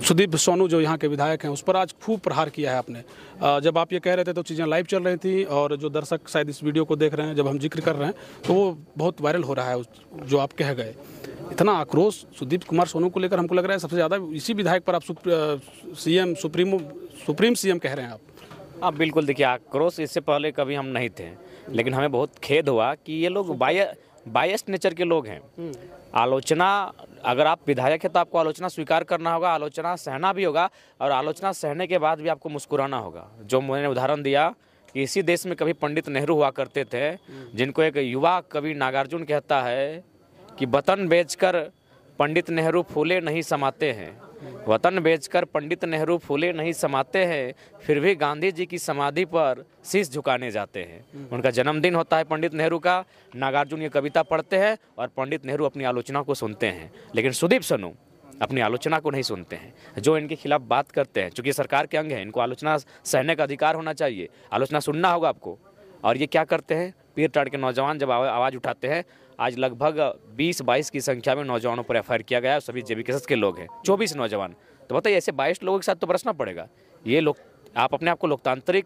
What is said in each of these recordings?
सुदीप सोनू जो यहाँ के विधायक हैं उस पर आज खूब प्रहार किया है आपने। जब आप ये कह रहे थे तो चीज़ें लाइव चल रही थी और जो दर्शक शायद इस वीडियो को देख रहे हैं, जब हम जिक्र कर रहे हैं तो वो बहुत वायरल हो रहा है जो आप कह गए। इतना आक्रोश सुदीप कुमार सोनू को लेकर हमको लग रहा है सबसे ज़्यादा इसी विधायक पर आप सुप्रीम सीएम कह रहे हैं आप। हाँ बिल्कुल, देखिए आक्रोश इससे पहले कभी हम नहीं थे, लेकिन हमें बहुत खेद हुआ कि ये लोग बायस्ड नेचर के लोग हैं। आलोचना, अगर आप विधायक हैं तो आपको आलोचना स्वीकार करना होगा, आलोचना सहना भी होगा, और आलोचना सहने के बाद भी आपको मुस्कुराना होगा। जो मैंने उदाहरण दिया कि इसी देश में कभी पंडित नेहरू हुआ करते थे, जिनको एक युवा कवि नागार्जुन कहता है कि वतन बेचकर पंडित नेहरू फूले नहीं समाते हैं, वतन बेचकर पंडित नेहरू फूले नहीं समाते हैं, फिर भी गांधी जी की समाधि पर शीश झुकाने जाते हैं। उनका जन्मदिन होता है पंडित नेहरू का, नागार्जुन ये कविता पढ़ते हैं और पंडित नेहरू अपनी आलोचना को सुनते हैं, लेकिन सुदीप सोनू अपनी आलोचना को नहीं सुनते हैं। जो इनके खिलाफ बात करते हैं, चूंकि सरकार के अंग हैं, इनको आलोचना सहने का अधिकार होना चाहिए, आलोचना सुनना होगा आपको। और ये क्या करते हैं, पीर टाड़ के नौजवान जब आवाज़ उठाते हैं, आज लगभग 20-22 की संख्या में नौजवानों पर एफआईआर किया गया है, सभी जेबीकेएस के लोग हैं, 24 नौजवान। तो बताइए, ऐसे 22 लोगों के साथ तो बरसना पड़ेगा। ये लोग, आप अपने आप को लोकतांत्रिक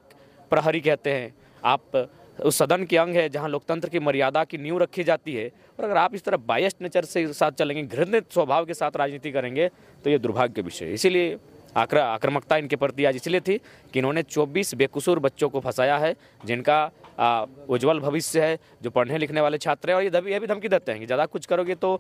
प्रहरी कहते हैं, आप उस सदन के अंग है जहां लोकतंत्र की मर्यादा की नींव रखी जाती है, और अगर आप इस तरह बायस्ड नेचर से साथ चलेंगे, घृणित स्वभाव के साथ राजनीति करेंगे, तो ये दुर्भाग्य का विषय है। इसीलिए आक्रामकता इनके प्रति आज इसलिए थी कि इन्होंने 24 बेकसूर बच्चों को फंसाया है, जिनका उज्जवल भविष्य है, जो पढ़ने लिखने वाले छात्र हैं, और ये भी धमकी देते हैं कि ज़्यादा कुछ करोगे तो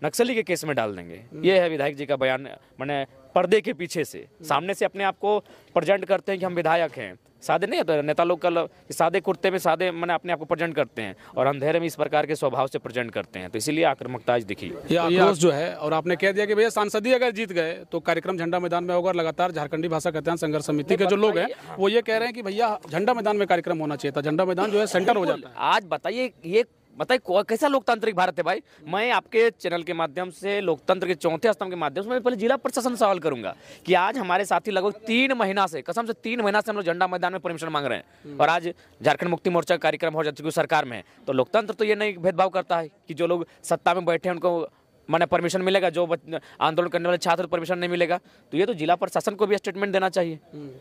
नक्सली के केस में डाल देंगे। ये है विधायक जी का बयान। मैंने पर्दे के पीछे से, सामने से अपने आप को प्रेजेंट करते हैं कि हम विधायक हैं, सादे नहीं है तो नेता लोग कल सादे कुर्ते में सादे मैंने अपने आप को प्रेजेंट करते हैं, और अंधेरे में इस प्रकार के स्वभाव से प्रेजेंट करते हैं, तो इसीलिए आक्रामकता आज दिखी। ये आक्रोश जो है, और आपने कह दिया कि भैया सांसदीय अगर जीत गए तो कार्यक्रम झंडा मैदान में होगा। लगातार झारखंडी भाषा कल्याण संघर्ष समिति के जो लोग हैं वो ये कह रहे हैं कि भैया झंडा मैदान में कार्यक्रम होना चाहिए था, झंडा मैदान जो है सेंटर हो जाता है। आज बताइए, ये बताइए कैसा लोकतांत्रिक भारत है भाई। मैं आपके चैनल के माध्यम से, लोकतंत्र के चौथे स्तंभ के माध्यम से, मैं पहले जिला प्रशासन सवाल करूंगा कि आज हमारे साथी लगभग 3 महीना से, कसम से 3 महीना से हम लोग झंडा मैदान में परमिशन मांग रहे हैं, और आज झारखंड मुक्ति मोर्चा का कार्यक्रम हो जाता है सरकार में। तो लोकतंत्र तो ये नहीं भेदभाव करता है कि जो लोग सत्ता में बैठे हैं उनको माने परमिशन मिलेगा, जो आंदोलन करने वाले छात्र परमिशन नहीं मिलेगा। तो ये तो जिला प्रशासन को भी स्टेटमेंट देना चाहिए।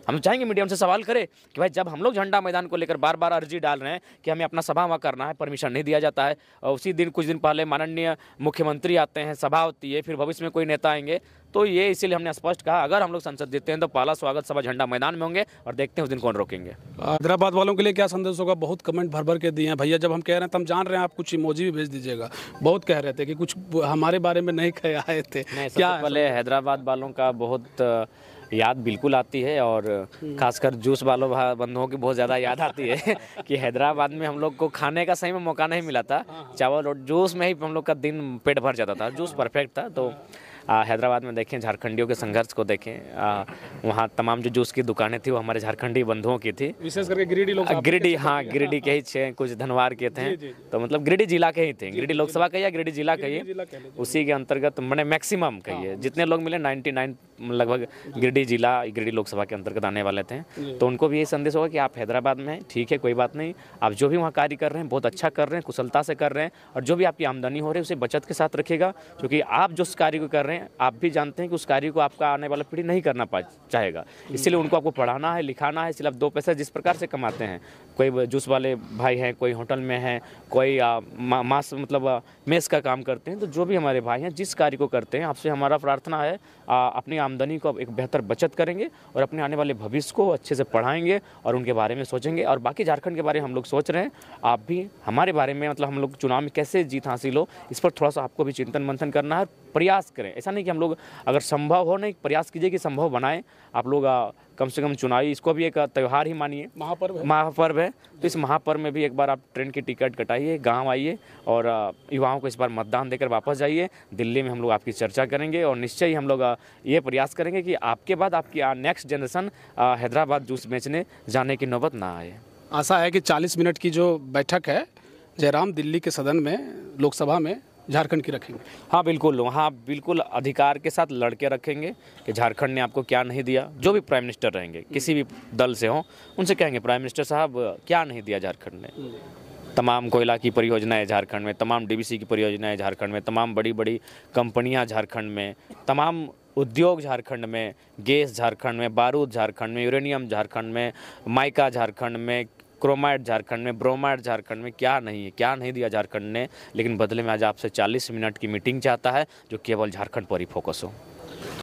हम चाहेंगे मीडियम से सवाल करें कि भाई जब हम लोग झंडा मैदान को लेकर बार बार अर्जी डाल रहे हैं कि हमें अपना सभा वहाँ करना है, परमिशन नहीं दिया जाता है, और उसी दिन कुछ दिन पहले माननीय मुख्यमंत्री आते हैं, सभा होती है, फिर भविष्य में कोई नेता आएंगे, तो ये इसीलिए हमने स्पष्ट कहा अगर हम लोग संसद जीतते हैं तो पहला स्वागत सभा झंडा मैदान में होंगे, और देखते हैं उस दिन कौन रोकेंगे। हैदराबाद वालों के लिए क्या संदेश होगा? बहुत कमेंट भर भर के दिए हैं भैया, जब हम कह रहे हैं तो हम जान रहे हैं, आप कुछ इमोजी भी भेज दीजिएगा। बहुत कह रहे थे कि कुछ हमारे बारे में नहीं कह आए थे। क्या पहले हैदराबाद वालों का बहुत याद बिल्कुल आती है, और खासकर जूस वालों बंधुओं की बहुत ज़्यादा याद आती है कि हैदराबाद में हम लोग को खाने का सही में मौका नहीं मिला था, चावल और जूस में ही हम लोग का दिन पेट भर जाता था, जूस परफेक्ट था। तो हैदराबाद में देखें, झारखंडियों के संघर्ष को देखें, वहाँ तमाम जो जूस की दुकानें थी वो हमारे झारखंडी बंधुओं की थी, विशेष करके गिरिडीह लोग। गिरिडीह, हाँ गिरिडीह के ही थे, कुछ धनवार के थे, तो मतलब गिरिडीह जिला के ही थे। गिरिडीह लोकसभा कहिए या गिरिडीह जिला कहिए, उसी के अंतर्गत मैंने मैक्सिमम कहिए जितने लोग मिले 99 लगभग गिरिडीह जिला, गिरिडीह लोकसभा के अंतर्गत आने वाले थे। तो उनको भी यही संदेश होगा कि आप हैदराबाद में हैं, ठीक है, कोई बात नहीं, आप जो भी वहाँ कार्य कर रहे हैं बहुत अच्छा कर रहे हैं, कुशलता से कर रहे हैं, और जो भी आपकी आमदनी हो रही है उसे बचत के साथ रखिएगा, क्योंकि आप जो कार्य को कर रहे हैं आप भी जानते हैं कि उस कार्य को आपका आने वाला पीढ़ी नहीं करना चाहेगा। इसलिए उनको आपको पढ़ाना है, लिखाना है, सिर्फ 2 पैसे जिस प्रकार से कमाते हैं, कोई जूस वाले भाई हैं, कोई होटल में है, कोई मास मतलब मेस का काम करते हैं, तो जो भी हमारे भाई हैं जिस कार्य को करते हैं, आपसे हमारा प्रार्थना है अपनी आमदनी को एक बेहतर बचत करेंगे और अपने आने वाले भविष्य को अच्छे से पढ़ाएंगे और उनके बारे में सोचेंगे। और बाकी झारखंड के बारे में हम लोग सोच रहे हैं, आप भी हमारे बारे में, मतलब हम लोग चुनाव में कैसे जीत हासिल हो, इस पर थोड़ा सा आपको भी चिंतन मंथन करना है, प्रयास करें। ऐसा नहीं कि हम लोग अगर संभव हो, नहीं, प्रयास कीजिए कि संभव बनाएं। आप लोग कम से कम चुनावी इसको भी एक त्यौहार ही मानिए, महापर्व है, तो इस महापर्व में भी एक बार आप ट्रेन की टिकट कटाइए, गांव आइए और युवाओं को इस बार मतदान देकर वापस जाइए। दिल्ली में हम लोग आपकी चर्चा करेंगे और निश्चय ही हम लोग ये प्रयास करेंगे कि आपके बाद आपकी नेक्स्ट जनरेशन हैदराबाद जूस बेचने जाने की नौबत ना आए। आशा है कि 40 मिनट की जो बैठक है जयराम दिल्ली के सदन में, लोकसभा में, झारखंड की रखेंगे। हाँ बिल्कुल, वहाँ बिल्कुल अधिकार के साथ लड़के रखेंगे कि झारखंड ने आपको क्या नहीं दिया। जो भी प्राइम मिनिस्टर रहेंगे, किसी भी दल से हो, उनसे कहेंगे प्राइम मिनिस्टर साहब क्या नहीं दिया झारखंड ने। तमाम कोयला की परियोजनाएं झारखंड में, तमाम डीवीसी की परियोजनाएं झारखंड में, तमाम बड़ी बड़ी कंपनियां झारखंड में, तमाम उद्योग झारखंड में, गैस झारखंड में, बारूद झारखंड में, यूरेनियम झारखंड में, माइका झारखंड में, क्रोमाइट झारखंड में, ब्रोमाइट झारखंड में, क्या नहीं है, क्या नहीं दिया झारखंड ने। लेकिन बदले में आज आपसे 40 मिनट की मीटिंग चाहता है जो केवल झारखंड पर ही फोकस हो।